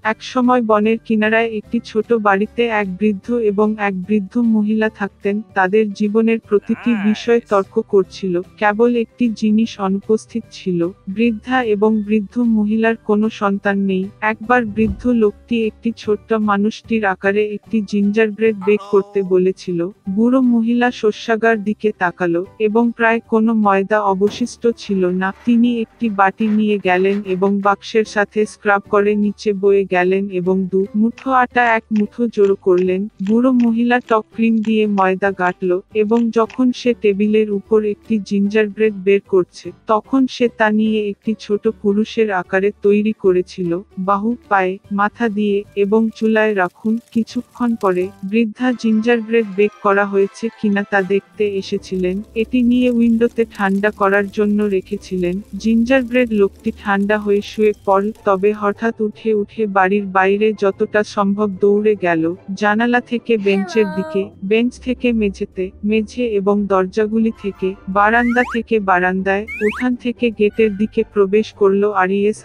একসময় বনের কিনারায় একটি ছোট বাড়িতে এক বৃদ্ধ এবং এক বৃদ্ধ মহিলা থাকতেন। তাদের জীবনের প্রতিটি বিষয়ে তর্ক করছিল। কেবল একটি জিনিস অনুপস্থিত ছিল, বৃদ্ধা এবং বৃদ্ধ মহিলার কোনো সন্তান নেই। একবার বৃদ্ধ লোকটি একটি ছোট্ট মানুষটির আকারে একটি জিঞ্জারব্রেড বেক করতে বলেছিল। বুড়ো মহিলা শস্যাগার দিকে তাকালো এবং প্রায় কোনো ময়দা অবশিষ্ট ছিল না। তিনি একটি বাটি নিয়ে গেলেন এবং বাক্সের সাথে স্ক্রাব করে নিচে বয়ে গেলেন এবং 2 মুঠো আটা 1 মুঠো জড়ো করলেন। বুড়ো মহিলা টক ক্রিম দিয়ে ময়দা গাঁথল এবং যখন সে টেবিলের উপর একটি জিঞ্জারব্রেড বের করছে, তখন সে তা নিয়ে একটি ছোট পুরুষের আকারে তৈরি করেছিল। বাহু, পায়ে, মাথা দিয়ে এবং চুলায় রাখুন। কিছুক্ষণ পরে বৃদ্ধা জিঞ্জারব্রেড বেক করা হয়েছে কিনা তা দেখতে এসেছিলেন। এটি নিয়ে উইন্ডোতে ঠান্ডা করার জন্য রেখেছিলেন। জিঞ্জারব্রেড লোকটি ঠান্ডা হয়ে শুয়ে পড়ল, তবে হঠাৎ উঠে বাড়ির বাইরে যতটা সম্ভব দৌড়ে গেল। জানালা থেকে বেঞ্চের দিকে, বেঞ্চ থেকে মেঝেতে, মেঝে এবং দরজাগুলি থেকে, বারান্দা থেকে বারান্দায়, উঠান থেকে গেটের দিকে প্রবেশ করলো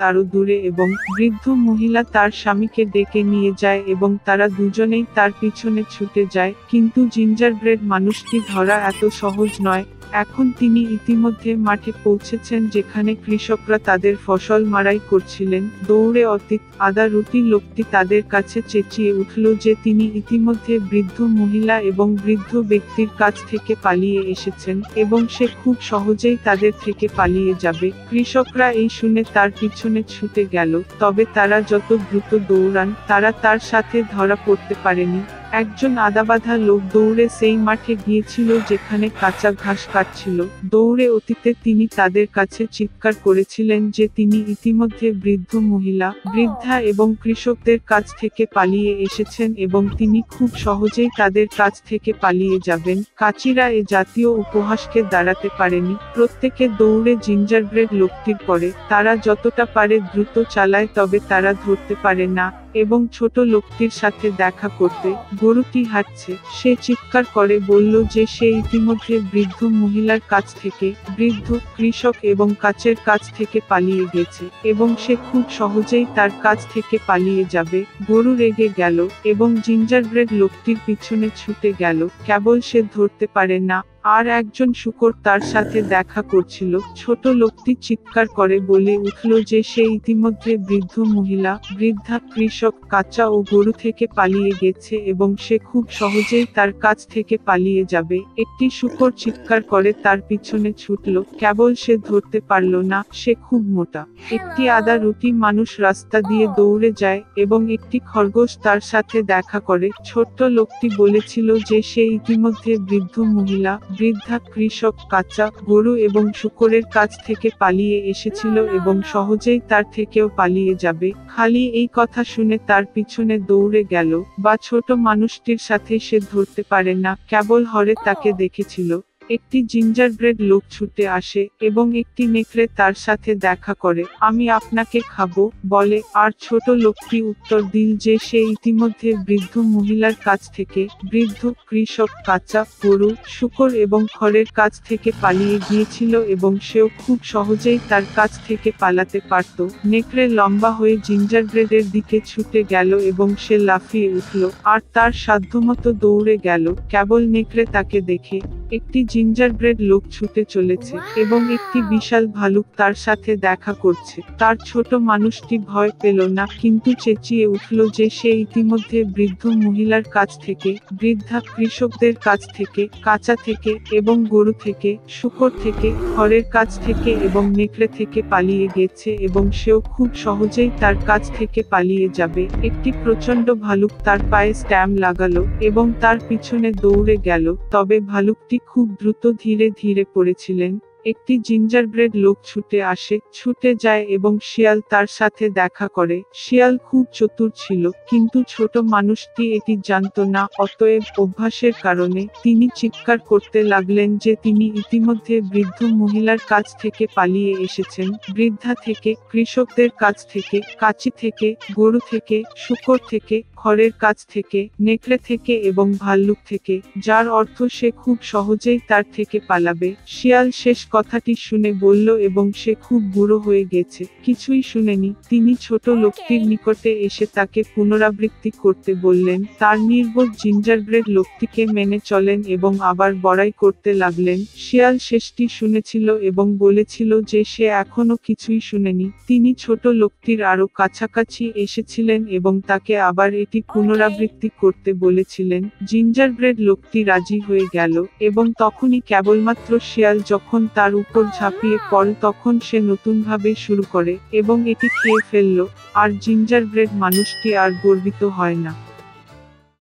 আরও দূরে এবং বৃদ্ধ মহিলা তার স্বামীকে ডেকে নিয়ে যায় এবং তারা দুজনেই তার পিছনে ছুটে যায়। কিন্তু জিঞ্জারব্রেড মানুষটি ধরা এত সহজ নয়। এখন তিনি ইতিমধ্যে মাঠে পৌঁছেছেন যেখানে কৃষকরা তাদের ফসল মাড়াই করছিলেন। দৌড়ে অতীত আদা রুটি লোকটি তাদের কাছে চেঁচিয়ে উঠল যে তিনি ইতিমধ্যে বৃদ্ধ মহিলা এবং বৃদ্ধ ব্যক্তির কাছ থেকে পালিয়ে এসেছেন এবং সে খুব সহজেই তাদের থেকে পালিয়ে যাবে। কৃষকরা এই শুনে তার পিছনে ছুটে গেল, তবে তারা যত দ্রুত দৌড়ান তারা তার সাথে ধরা পড়তে পারেনি। একজন আদাবাঁধা লোক দৌড়ে সেই মাঠে গিয়েছিল যেখানে কাঁচা ঘাস কাটছিল। দৌড়ে অতীতে তিনি তাদের কাছে চিৎকার করেছিলেন যে তিনি ইতিমধ্যে বৃদ্ধ মহিলা, বৃদ্ধা এবং কৃষকদের কাছ থেকে পালিয়ে এসেছেন এবং তিনি খুব সহজেই তাদের কাছ থেকে পালিয়ে যাবেন। কাচিরা এ জাতীয় উপহাসকে দাঁড়াতে পারেনি। প্রত্যেকে দৌড়ে জিঞ্জারব্রেড লোকটির পরে। তারা যতটা পারে দ্রুত চালায়, তবে তারা ধরতে পারে না এবং ছোট লোকটির সাথে দেখা করতে। গরুটি হাঁটছে। সে চিৎকার করে বলল যে সে ইতিমধ্যে বৃদ্ধ মহিলার কাছ থেকে, বৃদ্ধ কৃষক এবং কাচের কাছ থেকে পালিয়ে গেছে এবং সে খুব সহজেই তার কাছ থেকে পালিয়ে যাবে। গরু রেগে গেল এবং জিঞ্জারব্রেড লোকটির পিছনে ছুটে গেল, কেবল সে ধরতে পারে না। আর একজন শূকর তার সাথে দেখা করছিল। ছোট লোকটি চিৎকার করে বলে উঠল যে সে ইতিমধ্যে বৃদ্ধ মহিলা, বৃদ্ধা, কৃষক, কাঁচা ও গরু থেকে পালিয়ে গেছে এবং সে খুব সহজেই তার কাছ থেকে পালিয়ে যাবে। একটি শূকর চিৎকার করে তার পিছনে ছুটল, কেবল সে ধরতে পারল না, সে খুব মোটা। একটি আদা রুটি মানুষ রাস্তা দিয়ে দৌড়ে যায় এবং একটি খরগোশ তার সাথে দেখা করে। ছোট্ট লোকটি বলেছিল যে সে ইতিমধ্যে বৃদ্ধ মহিলা, বৃদ্ধা, কৃষক, কাঁচা, গরু এবং শূকরের কাছ থেকে পালিয়ে এসেছিল এবং সহজেই তার থেকেও পালিয়ে যাবে। খালি এই কথা শুনে তার পিছনে দৌড়ে গেল, বা ছোট মানুষটির সাথে সে ধরতে পারে না, কেবল হরে তাকে দেখেছিল। একটি জিঞ্জারব্রেড লোক ছুটে আসে এবং একটি নেকড়ে তার সাথে দেখা করে। আমি আপনাকে খাবো, বলে। আর ছোট লোকটি উত্তর দিল যে সে ইতিমধ্যে বৃদ্ধ মহিলার কাছ থেকে, বৃদ্ধ, কৃষক, কাঁচা, গরু, শূকর এবং খড়ের কাছ থেকে পালিয়ে গিয়েছিল এবং সেও খুব সহজেই তার কাছ থেকে পালাতে পারত। নেকড়ে লম্বা হয়ে জিঞ্জারব্রেডের দিকে ছুটে গেল এবং সে লাফিয়ে উঠল আর তার সাধ্যমতো দৌড়ে গেল। কেবল নেকড়ে তাকে দেখে। একটি জিঞ্জারব্রেড লোক ছুটে চলেছে এবং একটি বিশাল ভালুক তার সাথে দেখা করছে। তার ছোট মানুষটি ভয় পেল না, কিন্তু চেঁচিয়ে উঠল যে সে ইতিমধ্যে বৃদ্ধ মহিলার কাছ থেকে, বৃদ্ধা, কৃষকদের কাছ থেকে, কাঁচা থেকে এবং গরু থেকে, শূকর থেকে, খড়ের কাছ থেকে এবং নেকড়ে থেকে পালিয়ে গেছে এবং সেও খুব সহজেই তার কাছ থেকে পালিয়ে যাবে। একটি প্রচণ্ড ভালুক তার পায়ে স্ট্যাম্প লাগালো এবং তার পিছনে দৌড়ে গেল, তবে ভালুকটি খুব দ্রুত ধীরে ধীরে পড়েছিলেন। একটি জিঞ্জারব্রেড লোক ছুটে আসে, ছুটে যায় এবং শিয়াল তার সাথে দেখা করে। শিয়াল খুব চতুর ছিল, কিন্তু ছোট মানুষটি এটি জানত না। অতএব অভ্যাসের কারণে তিনি চিৎকার করতে লাগলেন যে তিনি ইতিমধ্যে বৃদ্ধ মহিলার কাছ থেকে পালিয়ে এসেছেন, বৃদ্ধা থেকে, কৃষকদের কাছ থেকে, কাঁচি থেকে, গরু থেকে, শূকর থেকে, খড়ের কাছ থেকে, নেকড়ে থেকে এবং ভাল্লুক থেকে, যার অর্থ সে খুব সহজেই তার থেকে পালাবে। শিয়াল শেষ কথাটি শুনে বলল এবং সে খুব বুড়ো হয়ে গেছে, কিছুই শুনেনি। তিনি ছোট লোকটির নিকটে এসে তাকে পুনরাবৃত্তি করতে বললেন। তার নির্বোধ জিঞ্জারব্রেড লোকটিকে মেনে চলেন এবং আবার বড়াই করতে লাগলেন। শিয়াল শেষটি শুনেছিল এবং বলেছিল যে সে এখনো কিছুই শুনেনি। তিনি ছোট লোকটির আরো কাছাকাছি এসেছিলেন এবং তাকে আবার এটি পুনরাবৃত্তি করতে বলেছিলেন। জিঞ্জারব্রেড লোকটি রাজি হয়ে গেল এবং তখনই কেবলমাত্র শিয়াল যখন তার উপর ঝাঁপিয়ে পড়ল তখন সে নতুনভাবে শুরু করে এবং এটি খেয়ে ফেলল, আর জিঞ্জারব্রেড মানুষটি আর গর্বিত হয় না।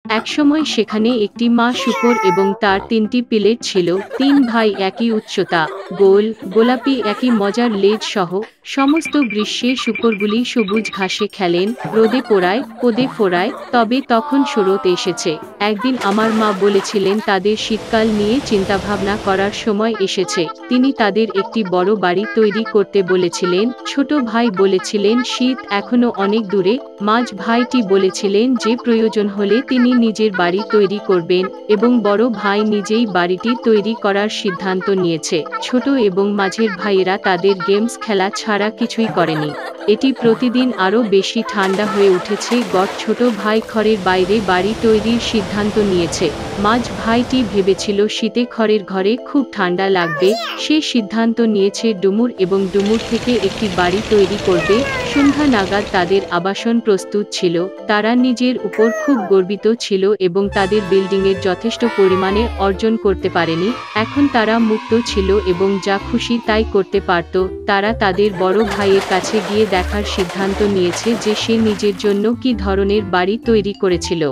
একসময় সেখানে একটি মা শূকর এবং তার 3টি পিলেট ছিল। 3 ভাই একই উচ্চতা, গোল, গোলাপি, একই মজার লেজ সহ। সমস্ত গ্রীষ্মে শূকরগুলি সবুজ ঘাসে খেলেন, রোদে পোড়ায়, পদে ফোড়ায়। তবে তখন শরৎ এসেছে। একদিন আমার মা বলেছিলেন তাদের শীতকাল নিয়ে চিন্তাভাবনা করার সময় এসেছে। তিনি তাদের একটি বড় বাড়ি তৈরি করতে বলেছিলেন। ছোট ভাই বলেছিলেন শীত এখনো অনেক দূরে। মাঝ ভাইটি বলেছিলেন যে প্রয়োজন হলে তিনি নিজের বাড়ি তৈরি করবেন এবং বড় ভাই নিজেই বাড়িটি তৈরি করার সিদ্ধান্ত নিয়েছে। ছোট এবং মাঝের ভাইয়েরা তাদের গেমস খেলা ছাড়া কিছুই করেনি। এটি প্রতিদিন আরও বেশি ঠান্ডা হয়ে উঠেছে। ছোট ভাই ঘরের বাইরে বাড়ি তৈরির সিদ্ধান্ত নিয়েছে। মাঝ ভাইটি ভেবেছিল শীতে খড়ের ঘরে খুব ঠান্ডা লাগবে। সে সিদ্ধান্ত নিয়েছে ডুমুর এবং ডুমুর থেকে একটি বাড়ি তৈরি করবে। সন্ধ্যা নাগাদ তাদের আবাসন প্রস্তুত ছিল। তারা নিজের উপর খুব গর্বিত ছিল এবং তাদের বিল্ডিংয়ের যথেষ্ট পরিমাণে অর্জন করতে পারেনি। এখন তারা মুক্ত ছিল এবং যা খুশি তাই করতে পারত। তারা তাদের বড় ভাইয়ের কাছে গিয়ে দেখার সিদ্ধান্ত নিয়েছে যে সে নিজের জন্য কী ধরনের বাড়ি তৈরি করেছিল।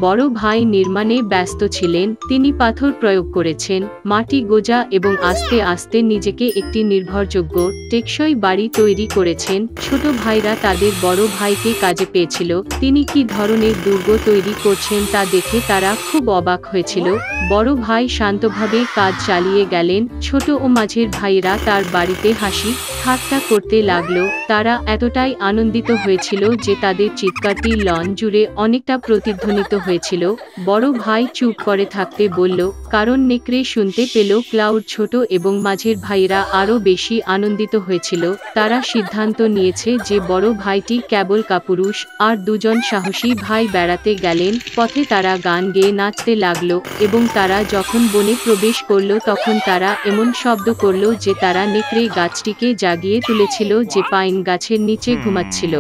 বড় ভাই নির্মাণে ব্যস্ত ছিলেন। তিনি পাথর প্রয়োগ করেছেন, মাটি গোজা এবং আস্তে আস্তে নিজেকে একটি নির্ভরযোগ্য, টেকসই বাড়ি তৈরি করেছেন। ছোট ভাইরা তাদের বড় ভাইকে কাজে পেয়েছিল। তিনি কী ধরনের দুর্গ তৈরি করছেন তা দেখে তারা খুব অবাক হয়েছিল। বড় ভাই শান্তভাবে কাজ চালিয়ে গেলেন। ছোট ও মাঝের ভাইরা তার বাড়িতে হাসি ঠাট্টা করতে লাগলো। তারা এতটাই আনন্দিত হয়েছিল যে তাদের চিৎকারটি লন জুড়ে অনেকটা প্রতিধ্বনিত হয়েছিল। বড় ভাই চুপ করে থাকতে বলল, কারণ নেকড়ে শুনতে পেল। ক্লাউড, ছোট এবং মাঝের ভাইরা আরও বেশি আনন্দিত হয়েছিল। তারা সিদ্ধান্ত নিয়েছে যে বড় ভাইটি কেবল কাপুরুষ, আর দুজন সাহসী ভাই বেড়াতে গেলেন। পথে তারা গান গেয়ে নাচতে লাগলো এবং তারা যখন বনে প্রবেশ করল তখন তারা এমন শব্দ করল যে তারা নেকড়ে গাছটিকে জাগিয়ে তুলেছিল যে পাইন গাছের নিচে ঘুমাচ্ছিল।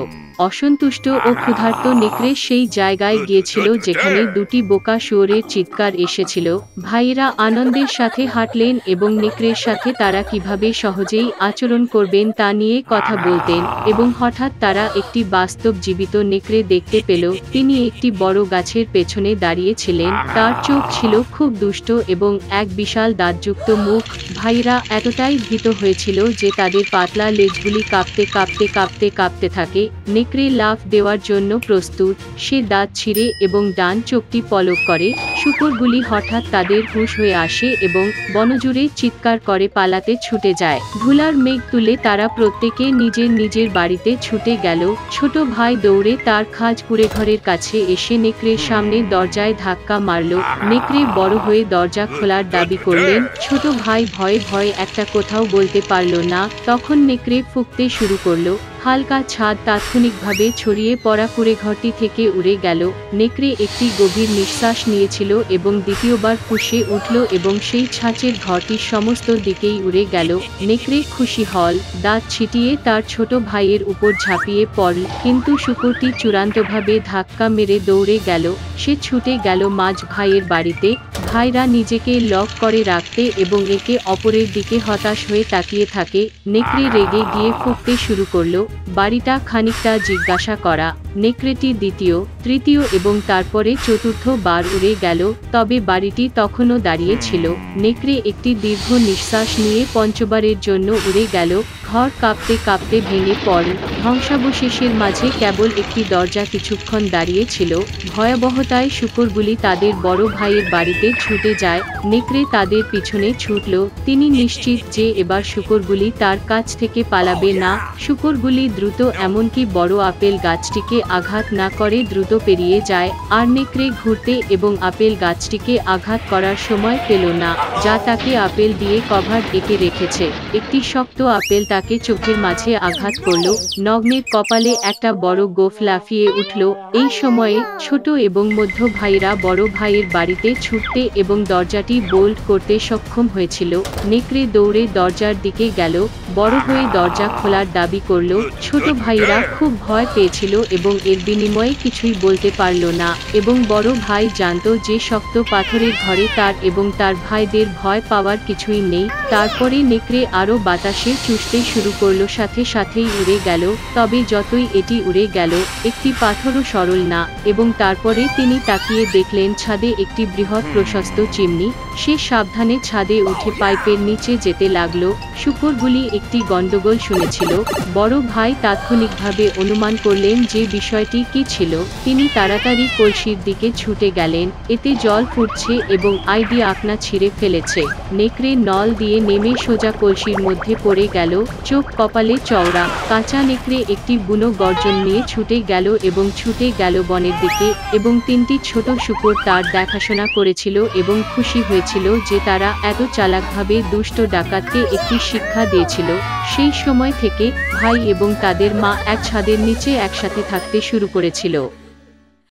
অসন্তুষ্ট ও ক্ষুধার্ত নেকড়ে সেই জায়গায় গিয়েছিল যেখানে দুটি বোকা শুয়োরের চিৎকার এসেছিল। ভাইয়েরা আনন্দের সাথে হাঁটলেন এবং নেকড়ের সাথে তারা কিভাবে সহজেই আচরণ করবেন তা নিয়ে কথা বলতেন এবং হঠাৎ তারা একটি বাস্তব জীবিত নেকড়ে দেখতে পেল। তিনি একটি বড় গাছের পেছনে দাঁড়িয়ে ছিলেন। তার চোখ ছিল খুব দুষ্ট এবং এক বিশাল দাঁতযুক্ত মুখ। ভাইয়েরা এতটাই ভীত হয়েছিল যে তাদের পাতলা লেজগুলি কাঁপতে কাঁপতে কাঁপতে কাঁপতে থাকে। নেকড়ে লাফ দেওয়ার জন্য প্রস্তুত। সে দাঁত ছিঁড়ে এবং ডান চোখটি পলক করে। শূকরগুলি হঠাৎ তাদের হুঁশ হয়ে আসে এবং বনজুড়ে চিৎকার করে পালাতে ছুটে যায়। ধুলার মেঘ তুলে তারা প্রত্যেকে নিজের নিজের বাড়িতে ছুটে গেল। ছোট ভাই দৌড়ে তার খাঁজ কুড়ে ঘরের কাছে এসে নেকড়ের সামনে দরজায় ধাক্কা মারল। নেকড়ে বড় হয়ে দরজা খোলার দাবি করলেন। ছোট ভাই ভয়ে ভয়ে একটা কোথাও বলতে পারল না। তখন নেকড়ে ফুঁকতে শুরু করলো। হালকা ছাদ তাৎক্ষণিকভাবে ছড়িয়ে পড়া কুড়ে ঘরটি থেকে উড়ে গেল। নেকড়ে একটি গভীর নিঃশ্বাস নিয়েছিল এবং দ্বিতীয়বার ফুঁসে উঠল এবং সেই ছাঁচের ঘরটির সমস্ত দিকেই উড়ে গেল। নেকড়ে খুশি হল, দাঁত ছিটিয়ে তার ছোট ভাইয়ের উপর ঝাঁপিয়ে পড়ল, কিন্তু শূকরটি চূড়ান্তভাবে ধাক্কা মেরে দৌড়ে গেল। সে ছুটে গেল মাঝ ভাইয়ের বাড়িতে। ভাইরা নিজেকে লক করে রাখতে এবং একে অপরের দিকে হতাশ হয়ে তাকিয়ে থাকে। নেকড়ে রেগে গিয়ে ফুঁকতে শুরু করলো। বাড়িটা খানিকটা জিজ্ঞাসা করা। নেকড়েটি দ্বিতীয়, তৃতীয় এবং তারপরে চতুর্থ বার উড়ে গেল, তবে বাড়িটি তখনও দাঁড়িয়ে ছিল। নেকড়ে একটি দীর্ঘ নিঃশ্বাস নিয়ে পঞ্চবারের জন্য উড়ে গেল। ঘর কাঁপতে কাঁপতে ভেঙে পড়ল। ধ্বংসাবশেষের মাঝে কেবল একটি দরজা কিছুক্ষণ দাঁড়িয়ে ছিল। ভয়াবহতায় শূকরগুলি তাদের বড় ভাইয়ের বাড়িতে ছুটে যায়। নেকড়ে তাদের পিছনে ছুটল। তিনি নিশ্চিত যে এবার শূকরগুলি তার কাছ থেকে পালাবে না। শূকরগুলি শুকরগুলি দ্রুত এমনকি বড় আপেল গাছটিকে আঘাত না করে দ্রুত পেরিয়ে যায়, আর নেকড়ে ঘুরতে এবং আপেল গাছটিকে আঘাত করার সময় পেল না, যা তাকে আপেল দিয়ে কভার এঁকে রেখেছে। একটি শক্ত আপেল তাকে চোখের মাঝে আঘাত করল, নগ্নের কপালে একটা বড় গোঁফ লাফিয়ে উঠল। এই সময়ে ছোট এবং মধ্য ভাইরা বড় ভাইয়ের বাড়িতে ছুটতে এবং দরজাটি বোল্ট করতে সক্ষম হয়েছিল। নেকড়ে দৌড়ে দরজার দিকে গেল, বড় হয়ে দরজা খোলার দাবি করল। ছোট ভাইরা খুব ভয় পেয়েছিল এবং এর বিনিময়ে কিছুই বলতে পারল না, এবং বড় ভাই জানতো যে শক্ত পাথরের ঘরে তার এবং তার ভাইদের ভয় পাওয়ার কিছুই নেই। তারপরে নেকড়ে আরো বাতাসে চুষতে শুরু করলো, সাথে সাথেই উড়ে গেল। তবে যতই এটি উড়ে গেল, একটি পাথরও সরল না, এবং তারপরে তিনি তাকিয়ে দেখলেন ছাদে একটি বৃহৎ প্রশস্ত চিমনি। সে সাবধানে ছাদে উঠে পাইপের নিচে যেতে লাগলো। শূকরগুলি একটি গন্ডগোল শুনেছিল। বড় ভাই তাৎক্ষণিকভাবে অনুমান করলেন যে বিষয়টি কি ছিল। তিনি তাড়াতাড়ি কলসির দিকে ছুটে গেলেন। এতে জল ফুটছে এবং আইডি আকনা ছিঁড়ে ফেলেছে। নেকড়ে নল দিয়ে নেমে সোজা কলসির মধ্যে পড়ে গেল, চোখ কপালে চওড়া। কাঁচা নেকড়ে একটি বুনো গর্জন নিয়ে ছুটে গেল এবং ছুটে গেল বনের দিকে, এবং তিনটি ছোট শূকর তার দেখাশোনা করেছিল এবং খুশি হয়েছিল যে তারা এত চালাকভাবে দুষ্ট ডাকাতকে একটি শিক্ষা দিয়েছিল। সেই সময় থেকে ভাই এবং তাদের মা এক ছাদের নিচে একসাথে থাকতে শুরু করেছিল।